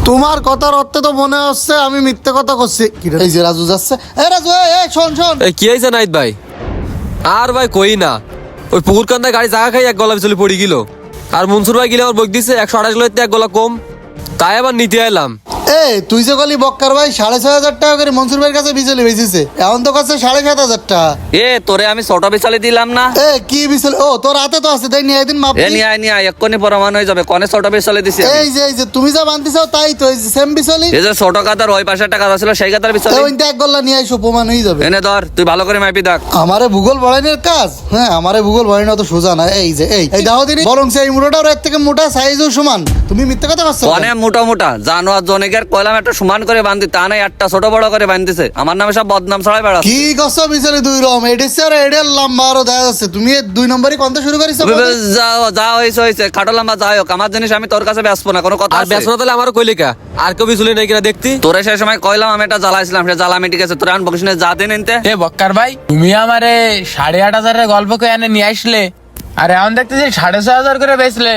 তোমার কথার অর্থে তো মনে হচ্ছে আমি মিথ্যে কথা করছি। এই যে রাজু যাচ্ছে, রাজু শোন শোন। কি হয়েছে নাইত ভাই? আর ভাই কই না, ওই পুকুর কান্দায় গাড়ি জায়গা খাই এক গলা বিচলি পড়ে গেল। আর মনসুর ভাই গেলে আমার বই দিছে 128 গলাতে এক গলা কম, তাই আবার নিতে এলাম। তুই যে গলি বক্কার ভাই 6,500 টাকা করে মনসুর ভাইয়ের কাছে বিচলি বেচেছে, এখন তো কাছে 7,500 টাকা। তোরে আমি ছোট বিচলি দিলাম না। কি বিচলি? ও তোর হাতে তো আছে, তাই নিয়ে দিন মাপ। নিয়ে আয় এক্ষুনি প্রমাণ হয়ে যাবে কনে ছোট বিচলি দিছি। এই যে তুমি যা বানতে চাও তাই তো, এই যে সেম বিচলি। এই যে ছোট কাতার ওই পাশে একটা কাতা ছিল সেই কাতার বিচলি। ওইটা এক গল্লা নিয়ে আইসো, প্রমাণ হয়ে যাবে। এনে ধর, তুই ভালো করে মাপি দেখ। আমারে ভূগোল বাড়ানোর কাজ? হ্যাঁ, আমারে ভূগোল বাড়ানো তো সোজা না। এই যে এই দাও দিনই, বরং সেই মুড়োটাও এর থেকে মোটা, সাইজও সমান। তুমি মিথ্যে কথা বলছো। অনেক মোটা জানোয়ার জনেকের কইলাম একটা সমান করে বান্ধি, তা নাই একটা ছোট বড় করে বান্ধিছে। আমার নামে সব বদনাম ছড়াই বেড়া। কি করছো বিচলি দুই রকম? এডিসে আর এডের লম্বা আরো দেখা যাচ্ছে। তুমি এই 2 নম্বরই কোনটা শুরু করিছো? যা হয়েছে খাটো লম্বা যাই হোক, আমার জিনিস আমি তোর কাছে বেচবো না, কোনো কথা আর আছে? বেসনা তাহলে আমার কইলে কা আর কেউ বিচলি নাই কিনা দেখতি। তোরে সেই সময় কইলাম আমি একটা জ্বালাইছিলাম, সে জ্বালা মিটি গেছে। তোর বকিসনে যা দিন এনতে। বক্কার ভাই, তুমি আমারে 8,500 গল্প করে এনে নিয়ে আসলে, আর এখন দেখতেছি 6,500 করে বেচলে।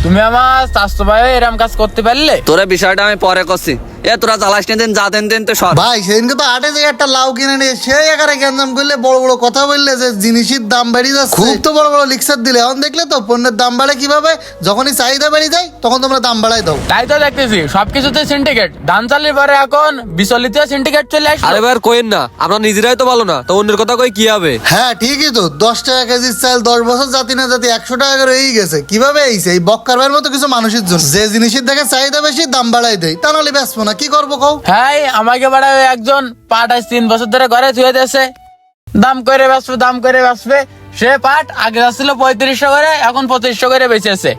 তুমি আমার স্বাস্থ্য ভাই এরম কাজ করতে পারলে? তোরে বিষয়টা আমি পরে করছি। তোরা জ্বালাস নিয়ে দিন যা দেন তো সর। ভাই সেদিনকে তো 8 যে একটা লাউ কিনে নিয়ে সেই একারে গ্যাঞ্জাম করলে, বড় বড় কথা বললে যে জিনিসের দাম বেড়ে যাচ্ছে। খুব তো বড় বড় লিকসার দিলে। এখন দেখলে তো পণ্যের দাম বাড়ে কিভাবে। যখনই চাহিদা বেড়ে যায় তখন তোমরা দাম বাড়াই দাও। তাই তো দেখতেছি সবকিছুতে সিন্ডিকেট। ধান চালের পরে এখন বিচলিতেও সিন্ডিকেট চলে আসে। আরে ভাই আর কইেন না, আমরা নিজেরাই তো ভালো না, তো অন্যের কথা কই কি হবে? হ্যাঁ ঠিকই তো, 10 টাকা কেজির চাল 10 বছর জাতি না জাতি 100 টাকা করে হয়ে গেছে। কিভাবে এইছে? এই বক্কার ভাইয়ের মতো কিছু মানুষের জন্য, যে জিনিসের দেখে চাহিদা বেশি দাম বাড়াই দেয়। তা নাহলে বেচবো না, কি করবো কও? হ্যাঁ, আমাকে বাড়ায় একজন পাট আজ 3 বছর ধরে ঘরে ধুয়ে দিয়েছে। দাম করে বাঁচবে। সে পাট আগে যাচ্ছিল 3500 করে, এখন 2500 করে বেচেছে।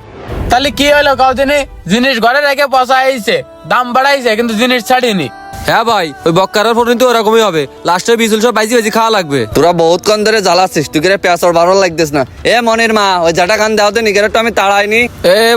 তাহলে কি হলো কাউ দিনে? জিনিস ঘরে রেখে পচা আইছে, দাম বাড়াইছে কিন্তু জিনিস ছাড়িনি। হ্যাঁ ভাই, ওই বক্কারের ফোন কিন্তু ওরকমই হবে, লাস্টে বিচুল সব বাইজি খাওয়া লাগবে। তোরা বহুত কন ধরে জ্বালাচ্ছিস, তুই করে পেঁচড় ভালো লাগতেস না। মনির মা, ওই জাটা গান দাও তো নিগের তো আমি তাড়াইনি।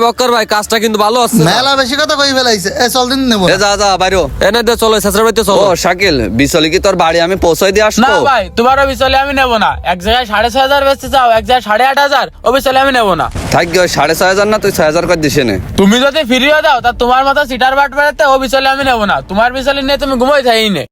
বক্কার ভাই কাজটা কিন্তু ভালো আছে। মেলা বেশি কথা কই ফেলাইছে। চল দিন নেবো। যা বাইরো। এনে দে চলো, শেষের বাড়িতে চলো। ও শাকিল, বিচলি কি তোর বাড়ি আমি পৌঁছাই দিয়ে না আসবো? ভাই, তোমারও বিচলে আমি নেবো না। এক জায়গায় 6,500 বেচতে চাও, এক জায়গায় 8,500, ও বিচলে আমি নেবো না। থাক ওই 6,500 না, তুই 6,000 করে দিস নে। তুমি যদি ফিরিয়ে দাও তা তোমার মতো সিটার বাট বেড়াতে ও বিচলে আমি নেবো না। তোমার বিচলে নিয়ে তুমি ঘুমোই থাই নে।